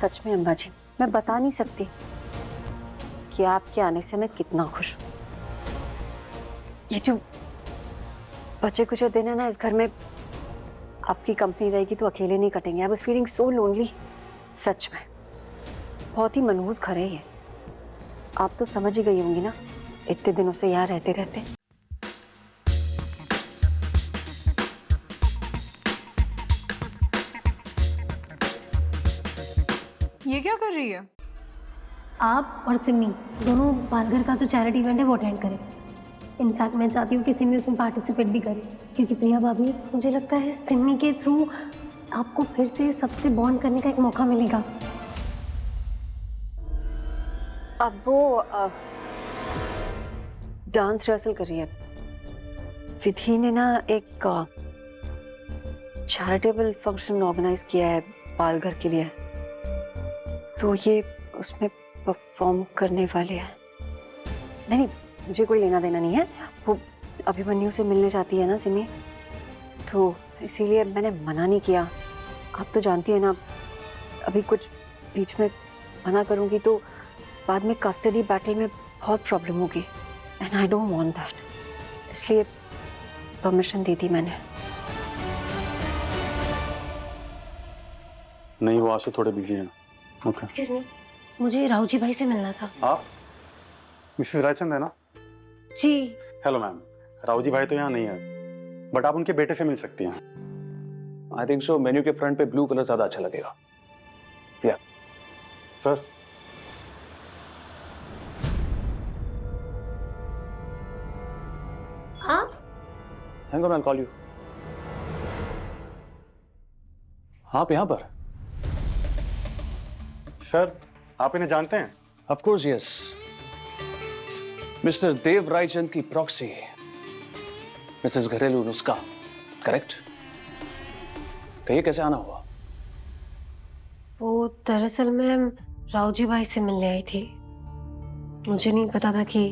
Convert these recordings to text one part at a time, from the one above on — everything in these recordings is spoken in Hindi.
सच में अम्मा जी, मैं बता नहीं सकती कि आपके आने से मैं कितना खुश हूँ। ये जो बचे कुछ दिन है ना इस घर में, आपकी कंपनी रहेगी तो अकेले नहीं कटेंगे। I was feeling so lonely. सच में बहुत ही मनहूस घर है ये। आप तो समझ ही गई होंगी ना, इतने दिनों से यहाँ रहते रहते। ये क्या कर रही है? आप और सिमी दोनों बालघर का जो चैरिटी इवेंट है वो अटेंड करें। इनफैक्ट मैं चाहती हूँ कि सिमी उसमें पार्टिसिपेट भी करे, क्योंकि प्रिया भाभी, मुझे लगता है सिमी के थ्रू आपको फिर से सबसे बॉन्ड करने का एक मौका मिलेगा। अब वो डांस रिहर्सल कर रही है। विधि ने ना एक चैरिटेबल फंक्शन ऑर्गेनाइज किया है बालघर के लिए, तो ये उसमें परफॉर्म करने वाले हैं। नहीं, मुझे कोई लेना देना नहीं है। वो अभिमन्यु से मिलने चाहती है ना सिमी, तो इसीलिए मैंने मना नहीं किया। आप तो जानती है ना, अभी कुछ बीच में मना करूँगी तो बाद में कस्टडी बैटल में बहुत प्रॉब्लम होगी, and I don't want that. इसलिए परमिशन दे दी मैंने। नहीं, वो आज से थोड़े बिजी हैं। ओके। एक्सक्यूज मी, मुझे राव जी भाई से मिलना था। आप मिसेस रायचंद है ना? जी। हेलो मैम, राव जी भाई तो यहाँ नहीं है, बट आप उनके बेटे से मिल सकती हैं। I think so. मेन्यू के फ्रंट पे ब्लू कलर ज्यादा अच्छा लगेगा। या सर, आप? Hang on, I will call you. आप यहाँ पर? सर आप इन्हें जानते हैं? Of course yes. मिस्टर देव रायचंद की प्रॉक्सी, मिसेस घरेलू नुस्खा, करेक्ट? कहिए कैसे आना हुआ? वो दरअसल मैं राव जी भाई से मिलने आई थी। मुझे नहीं पता था कि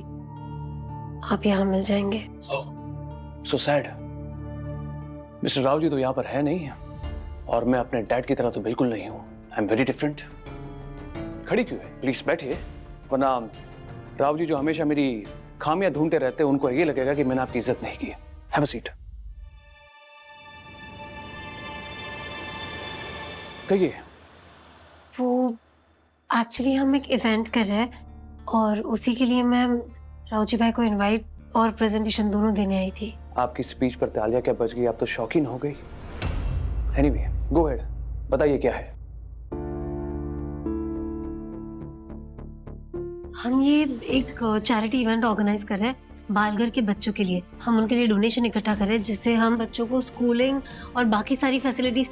आप यहाँ मिल जाएंगे। So sad. Mister Rao ji तो यहाँ पर है नहीं, और मैं अपने डैड की तरह तो बिल्कुल नहीं हूँ। I am very different. खड़ी क्यों है? प्लीज बैठिए, वरना राव जी जो हमेशा मेरी खामियां ढूंढते रहते हैं, उनको ये लगेगा कि मैंने आपकी इज्जत नहीं की। Have a seat. कहिए। वो एक्चुअली हम एक इवेंट कर रहे हैं, और उसी के लिए मैं राव जी भाई को इनवाइट और प्रेजेंटेशन दोनों देने आई थी। आपकी स्पीच पर तालियां क्या बज गई? आप तो शौकीन हो गई। एनीवे, गो अहेड, बताइए क्या है। हम ये एक चैरिटी इवेंट ऑर्गेनाइज कर रहे हैं बालघर के बच्चों के लिए। हम उनके लिए डोनेशन इकट्ठा कर रहे हैं, जिससे हम बच्चों को स्कूलिंग और बाकी सारी फैसिलिटीज।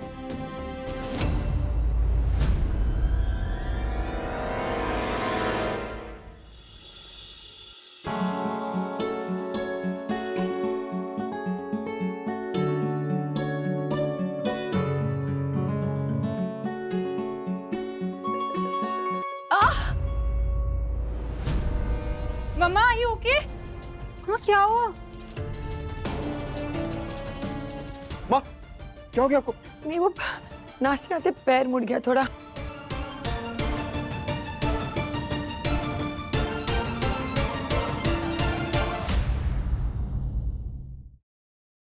मम्मा आई ओके? हाँ, क्या हुआ? माँ, क्या हो गया आपको? नहीं, वो नाचते नाचते पैर मुड़ गया थोड़ा।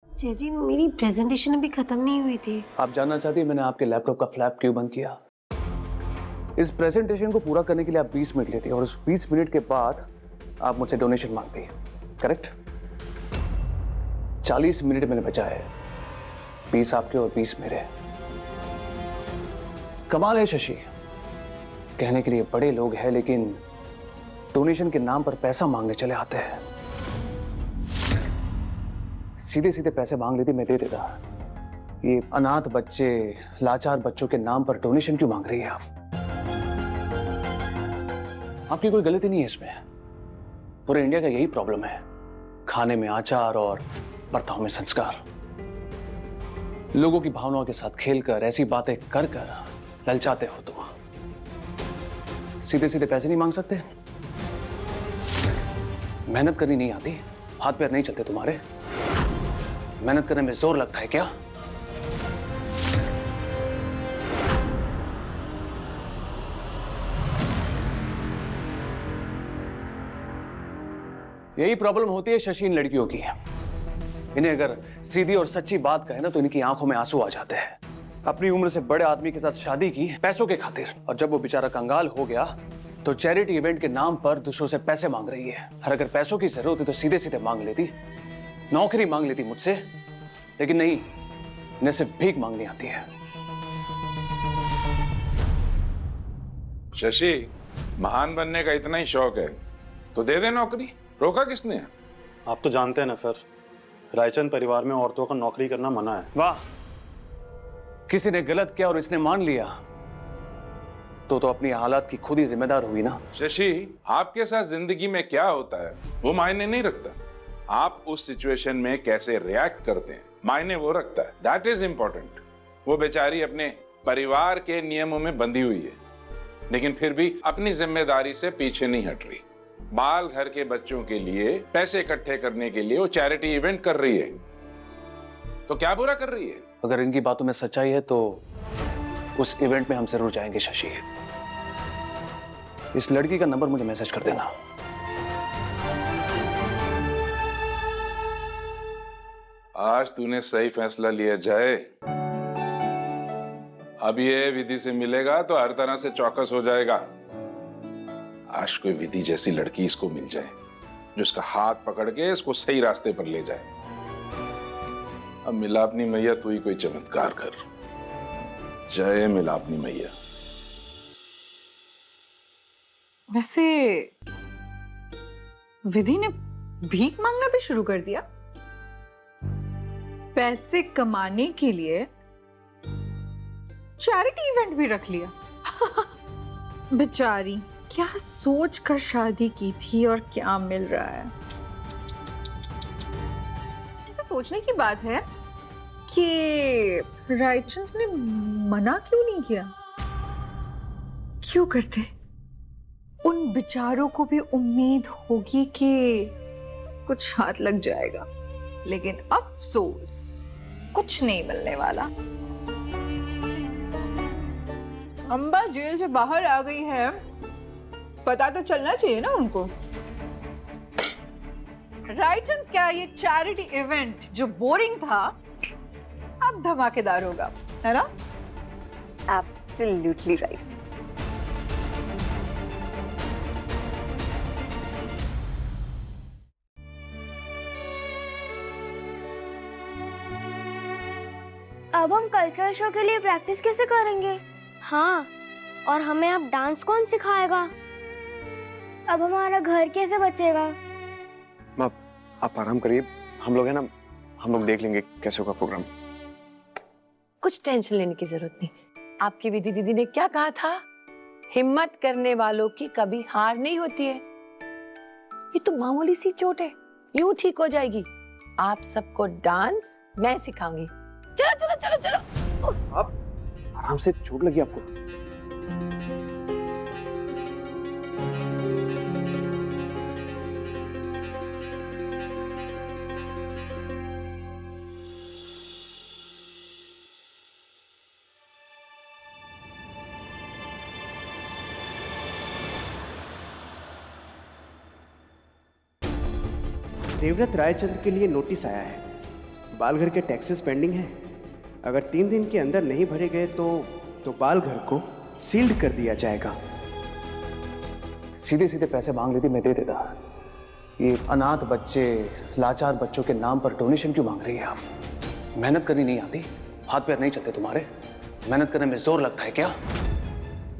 जी, मेरी प्रेजेंटेशन अभी खत्म नहीं हुई थी। आप जानना चाहती हैं मैंने आपके लैपटॉप का फ्लैप क्यों बंद किया? इस प्रेजेंटेशन को पूरा करने के लिए आप 20 मिनट लेती हैं, और उस 20 मिनट के बाद आप मुझसे डोनेशन मांगती हैं, करेक्ट? 40 मिनट मैंने बचा है, 20 आपके और 20 मेरे। कमाल है शशि, कहने के लिए बड़े लोग हैं, लेकिन डोनेशन के नाम पर पैसा मांगने चले आते हैं। सीधे सीधे पैसे मांग लेती, मैं दे देता। ये अनाथ बच्चे, लाचार बच्चों के नाम पर डोनेशन क्यों मांग रही है आप? आपकी कोई गलती नहीं है इसमें। पूरे इंडिया का यही प्रॉब्लम है, खाने में आचार और बर्ताव में संस्कार। लोगों की भावनाओं के साथ खेलकर, ऐसी बातें कर कर ललचाते हो तुम। सीधे सीधे पैसे नहीं मांग सकते? मेहनत करनी नहीं आती? हाथ पैर नहीं चलते तुम्हारे? मेहनत करने में जोर लगता है क्या? यही प्रॉब्लम होती है शशि इन लड़कियों की। इन्हें अगर सीधी और सच्ची बात कहे ना तो इनकी आंखों में आंसू आ जाते हैं। अपनी उम्र से बड़े आदमी के साथ शादी की पैसों के खातिर, और जब वो बेचारा कंगाल हो गया तो चैरिटी इवेंट के नाम पर दूसरों से पैसे मांग रही है। और अगर पैसों की जरूरत है तो सीधे सीधे मांग लेती, नौकरी मांग लेती मुझसे, लेकिन नहीं, इन्हें सिर्फ भीख मांगनी आती है। शशि, महान बनने का इतना ही शौक है तो दे दे नौकरी, रोका किसने? आप तो जानते हैं ना सर, रायचंद परिवार में औरतों का नौकरी करना मना है। वाह, किसी ने गलत किया और इसने मान लिया तो अपनी हालात की खुद ही जिम्मेदार हुई ना। शशि, आपके साथ जिंदगी में क्या होता है वो मायने नहीं रखता, आप उस सिचुएशन में कैसे रिएक्ट करते हैं मायने वो रखता है। That is important. वो बेचारी अपने परिवार के नियमों में बंधी हुई है, लेकिन फिर भी अपनी जिम्मेदारी से पीछे नहीं हट रही। बाल घर के बच्चों के लिए पैसे इकट्ठे करने के लिए वो चैरिटी इवेंट कर रही है, तो क्या बुरा कर रही है? अगर इनकी बातों में सच्चाई है तो उस इवेंट में हम जरूर जाएंगे शशि। इस लड़की का नंबर मुझे मैसेज कर देना। आज तूने सही फैसला लिया जय। अब ये विधि से मिलेगा तो हर तरह से चौकस हो जाएगा। आज कोई विधि जैसी लड़की इसको मिल जाए जो इसका हाथ पकड़ के इसको सही रास्ते पर ले जाए। अब मिलापनी मैया तू ही कोई चमत्कार कर। जय मिलापनी मैया। वैसे विधि ने भीख मांगना भी शुरू कर दिया पैसे कमाने के लिए, चैरिटी इवेंट भी रख लिया। बेचारी क्या सोच कर शादी की थी और क्या मिल रहा है। ऐसा सोचने की बात है कि रायचंद ने मना क्यों नहीं किया। क्यों करते? उन बेचारों को भी उम्मीद होगी कि कुछ हाथ लग जाएगा, लेकिन अफसोस कुछ नहीं मिलने वाला। अंबा जेल से बाहर आ गई है, पता तो चलना चाहिए ना उनको। रायचंद क्या, ये चैरिटी इवेंट जो बोरिंग था अब धमाकेदार होगा, है ना? Absolutely right. अब हम कल्चरल शो के लिए प्रैक्टिस कैसे करेंगे? हाँ, और हमें अब डांस कौन सिखाएगा? अब हमारा घर कैसे बचेगा? आप आराम करिए, हम लोग है ना, हम लोग देख लेंगे कैसे होगा प्रोग्राम। कुछ टेंशन लेने की जरूरत नहीं। आपकी विधि दीदी ने क्या कहा था? हिम्मत करने वालों की कभी हार नहीं होती है। ये तो मामूली सी चोट है, यूं ठीक हो जाएगी। आप सबको डांस मैं सिखाऊंगी। चलो चलो चलो चलो। आप आराम से, चोट लगी आपको? देवव्रत रायचंद के लिए नोटिस आया है। बालघर के टैक्सेस पेंडिंग हैं। अगर 3 दिन के अंदर नहीं भरे गए तो बालघर को सील्ड कर दिया जाएगा। सीधे सीधे पैसे मांग लेती, मैं दे देता। ये अनाथ बच्चे, लाचार बच्चों के नाम पर डोनेशन क्यों मांग रही है आप? मेहनत करनी नहीं आती? हाथ पैर नहीं चलते तुम्हारे? मेहनत करने में जोर लगता है क्या?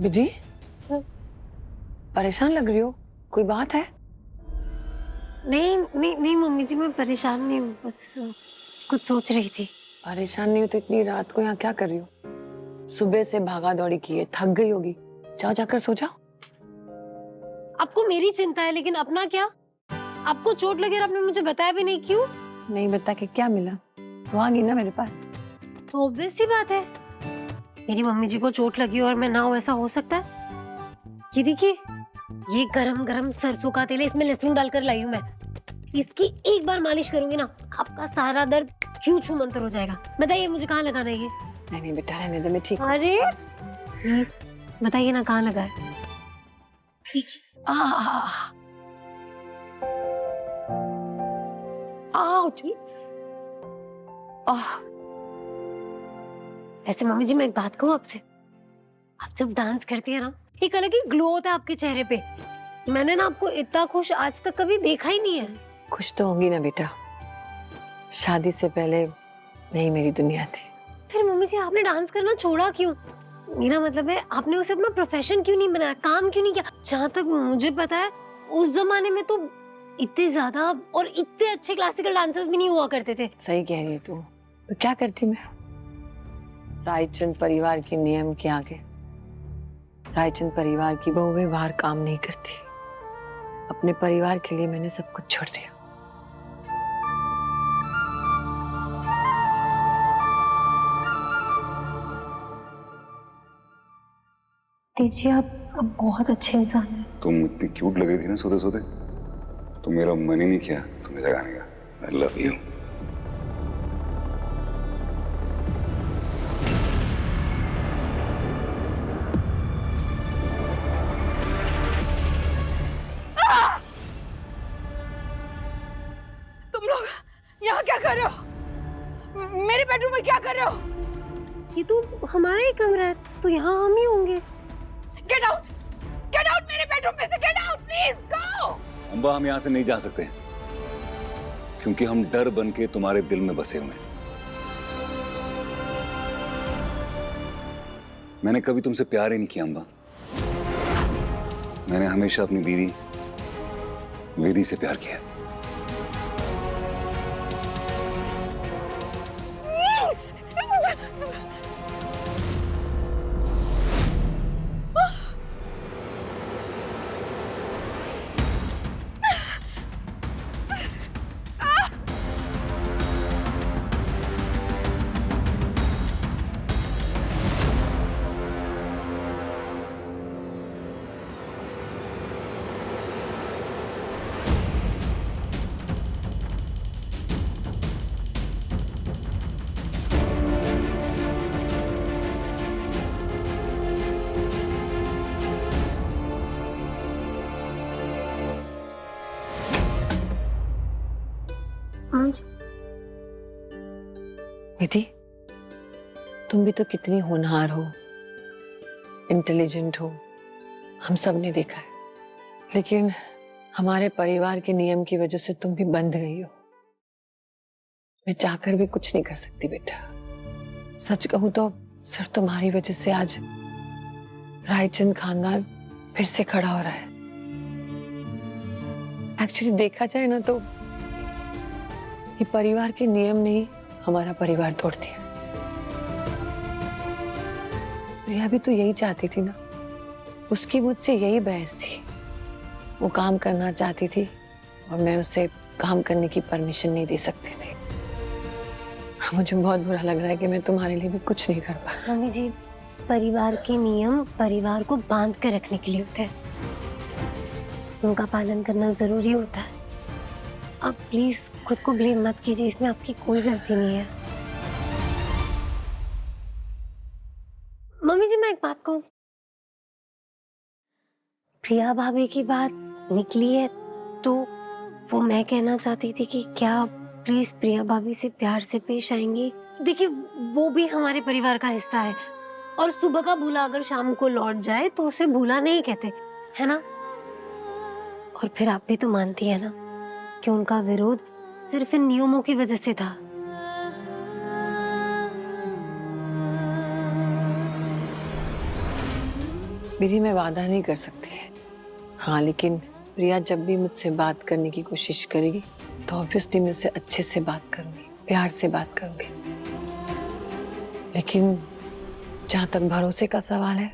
विधि, परेशान लग रही हो, कोई बात है? नहीं नहीं नहीं मम्मी जी, मैं परेशान नहीं हूँ, बस कुछ सोच रही थी। परेशान नहीं हो तो इतनी रात को यहाँ क्या कर रही हो? सुबह से भागा दौड़ी की है, थक गई होगी, जाओ जाकर सो जाओ। आपको मेरी चिंता है, लेकिन अपना क्या? आपको चोट लगी और आपने मुझे बताया भी नहीं, क्यों? नहीं बता के क्या मिला? तो आ गई ना मेरे पास। तो ऑब्वियस सी बात है, मेरी मम्मी जी को चोट लगी और मैं ना हूं, ऐसा हो सकता है? ये देखिए, ये गरम गरम सरसों का तेल है, इसमें लहसुन डालकर लाई हूँ मैं। इसकी एक बार मालिश करूंगी ना, आपका सारा दर्द छू छू मंतर हो जाएगा। बताइए मुझे कहाँ लगाना है ये? नहीं बेटा, रहने दे, मैं ठीक हूँ। अरे प्लीज बताइए ना कहाँ लगा है? पीछे। आउच। वैसे मम्मी जी मैं एक बात कहूँ आपसे, आप जब डांस करती है ना एक अलग ही ग्लो होता है आपके चेहरे पे। मैंने ना आपको इतना खुश आज तक कभी देखा ही नहीं है। खुश तो होंगी ना बेटा, शादी से पहले नहीं मेरी दुनिया थी। फिर मम्मी जी आपने डांस करना छोड़ा क्यों? मेरा मतलब है आपने उसे अपना प्रोफेशन क्यों नहीं बनाया, काम क्यों नहीं किया? जहाँ तक मुझे पता है उस जमाने में तो इतने ज्यादा और इतने अच्छे क्लासिकल डांसर्स भी नहीं हुआ करते थे। सही कह रही है तू। तो क्या करती मैं? रायचंद परिवार के नियम के आगे रायचंद परिवार की बहुएं बाहर काम नहीं करती। अपने परिवार के लिए मैंने सब कुछ छोड़ दिया। देव जी आप बहुत अच्छे इंसान हैं। तुम इतनी क्यूट लग रही थी ना सोते सोते, तो मेरा मन ही नहीं किया तुम्हें जगाने का। I love you. तुम लोग यहाँ क्या कर रहे हो? मेरे बेडरूम में क्या कर रहे हो? ये तो हमारा ही कमरा है, तो यहाँ हम ही होंगे। गेट आउट मेरे बेडरूम में से, गेट आउट प्लीज, गो। अम्बा हम यहाँ से नहीं जा सकते क्योंकि हम डर बन के तुम्हारे दिल में बसे हुए हैं। मैंने कभी तुमसे प्यार ही नहीं किया अम्बा। मैंने हमेशा अपनी बीवी विधि से प्यार किया। विधि, तुम भी तो कितनी होनहार हो, इंटेलिजेंट हो, हम सब ने देखा है। लेकिन हमारे परिवार के नियम की वजह से तुम भी बंध गई हो। मैं चाहकर भी कुछ नहीं कर सकती बेटा। सच कहूं तो सिर्फ तुम्हारी वजह से आज रायचंद खानदान फिर से खड़ा हो रहा है। एक्चुअली देखा जाए ना तो ये परिवार के नियम ने ही हमारा परिवार तोड़ दिया। प्रिया भी तो यही चाहती थी ना, उसकी मुझसे यही बहस थी। वो काम करना चाहती थी और मैं उसे काम करने की परमिशन नहीं दे सकती थी। मुझे बहुत बुरा लग रहा है कि मैं तुम्हारे लिए भी कुछ नहीं कर पा रही। मम्मी जी, परिवार के नियम परिवार को बांध कर रखने के लिए होते हैं, उनका पालन करना जरूरी होता है। आप प्लीज खुद को ब्लेम मत कीजिए, इसमें आपकी कोई गलती नहीं है। मम्मी जी मैं एक बात कहूं, प्रिया भाभी की बात निकली है तो वो मैं कहना चाहती थी कि क्या प्लीज प्रिया भाभी से प्यार से पेश आएंगी। देखिए वो भी हमारे परिवार का हिस्सा है और सुबह का भूला अगर शाम को लौट जाए तो उसे भूला नहीं कहते, है ना? और फिर आप भी तो मानती है ना कि उनका विरोध सिर्फ इन नियमों की वजह से था। मेरी मैं वादा नहीं कर सकती, हाँ, लेकिन प्रिया जब भी मुझसे बात करने की कोशिश करेगी तो ऑब्वियसली मैं उससे अच्छे से बात करूंगी, प्यार से बात करूंगी। लेकिन जहां तक भरोसे का सवाल है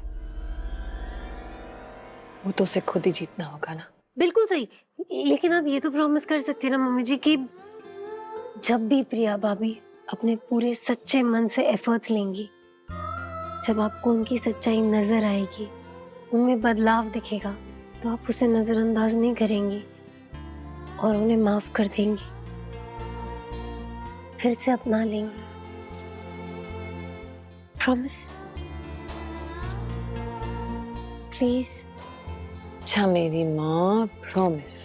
वो तो उसे खुद ही जीतना होगा ना। बिल्कुल सही, लेकिन आप ये तो प्रॉमिस कर सकते हैं ना मम्मी जी कि जब भी प्रिया भाभी अपने पूरे सच्चे मन से एफर्ट्स लेंगी, जब आपको उनकी सच्चाई नजर आएगी, उनमें बदलाव दिखेगा, तो आप उसे नजरअंदाज नहीं करेंगी और उन्हें माफ कर देंगी, फिर से अपना लेंगी। Promise please. अच्छा मेरी माँ, प्रॉमिस।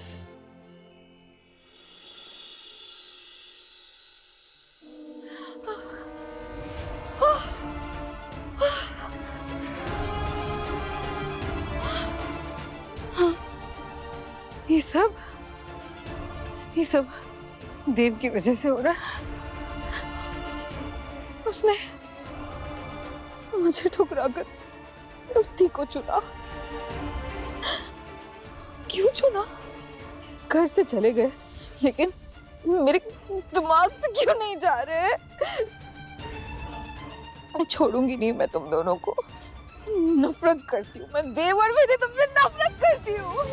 ये सब देव की वजह से हो रहा है। उसने मुझे ठुकराकर रिद्धि को चुना। क्यों चुना? इस घर से चले गए, लेकिन मेरे दिमाग से क्यों नहीं जा रहे? छोड़ूंगी नहीं मैं तुम दोनों को। नफरत करती हूँ मैं देव और विधि, तुमसे नफरत करती हूँ।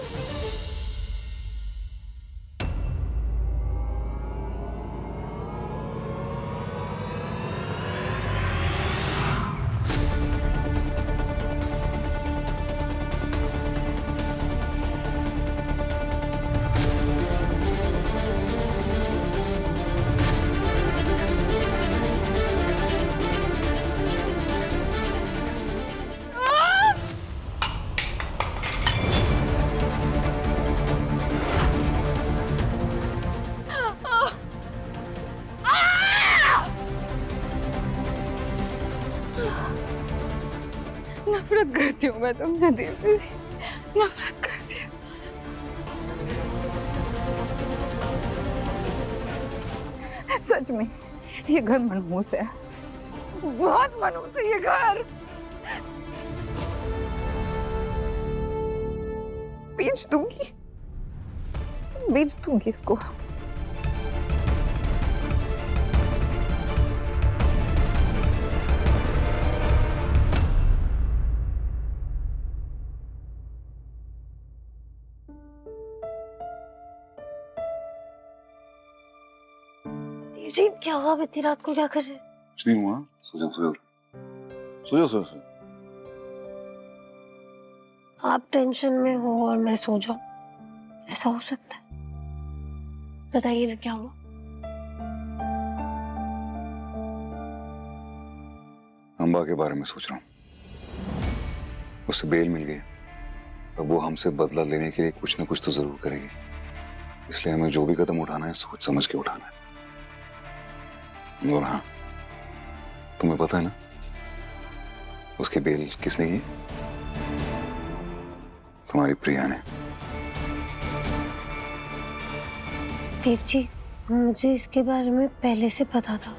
नफरत करती हूँ मैं तुमसे देव, नफरत करती हूँ। सच में ये घर मनहूस है, बहुत मनहूस है ये घर। बेच दूंगी इसको। जी क्या हुआ? इतनी रात को क्या कर रहे हैं? कुछ नहीं हुआ, सो जाओ। आप टेंशन में हो और मैं सो जाऊं, ऐसा हो सकता है? बताइए ना क्या हुआ? अम्बा के बारे में सोच रहा हूँ। उससे बेल मिल गई, अब वो हमसे बदला लेने के लिए कुछ ना कुछ तो जरूर करेगी। इसलिए हमें जो भी कदम उठाना है सोच समझ के उठाना है। और हाँ, तुम्हें पता है ना उसकी बेल किसने की? तुम्हारी प्रिया ने। देव जी, मुझे इसके बारे में पहले से पता था।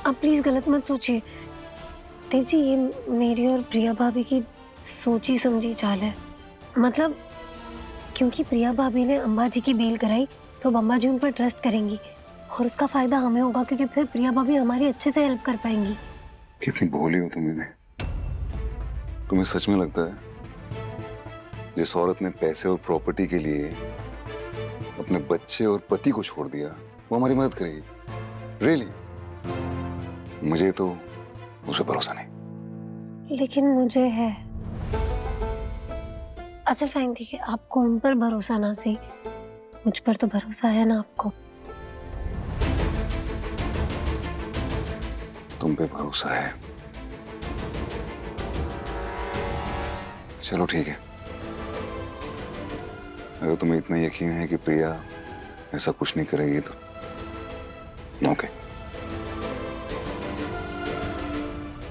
आप प्लीज गलत मत सोचिए देव जी, ये मेरी और प्रिया भाभी की सोची समझी चाल है। मतलब क्योंकि प्रिया भाभी ने अम्बा जी की बेल कराई तो अम्बा जी उन पर ट्रस्ट करेंगी और उसका फायदा हमें होगा, क्योंकि फिर प्रिया भाभी हमारी अच्छे से हेल्प कर पाएंगी। कितनी भोली हो तुम्हें। तुम्हें सच में लगता है जिस औरत ने पैसे और प्रॉपर्टी के लिए अपने बच्चे और पति को छोड़ दिया वो हमारी मदद करेगी? रियली? मुझे तो उसे भरोसा नहीं। लेकिन मुझे है। अच्छा फाइन, ठीक है, आपको उन पर भरोसा ना सही, मुझ पर तो भरोसा है ना आपको। तुम पे भरोसा है। चलो ठीक है, अगर तुम्हें इतना यकीन है कि प्रिया ऐसा कुछ नहीं करेगी तो ओके।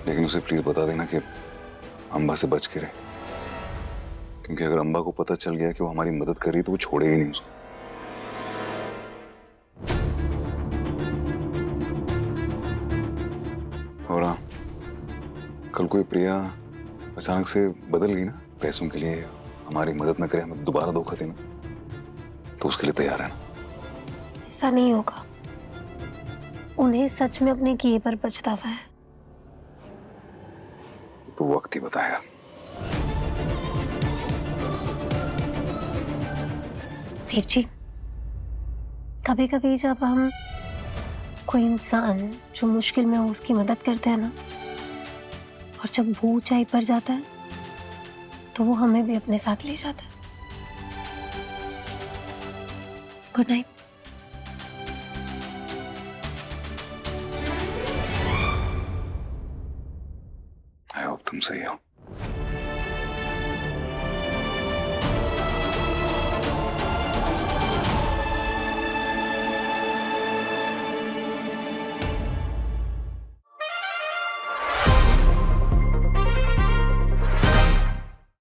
लेकिन उसे प्लीज बता देना कि अम्बा से बच के रहे, क्योंकि अगर अम्बा को पता चल गया कि वो हमारी मदद कर रही तो वो छोड़ेगी नहीं उसको। और हाँ, कल कोई प्रिया अचानक से बदल गई ना, पैसों के लिए हमारी मदद न करे, हमें दोबारा धोखा देना, तो उसके लिए तैयार है ना? ऐसा नहीं होगा, उन्हें सच में अपने किए पर पछतावा है। तो वक्त ही बताएगा। देव जी, कभी कभी जब हम कोई इंसान जो मुश्किल में हो उसकी मदद करते हैं ना, और जब वो ऊंचाई पर जाता है तो वो हमें भी अपने साथ ले जाता है। Good night. आई होप तुम सही हो।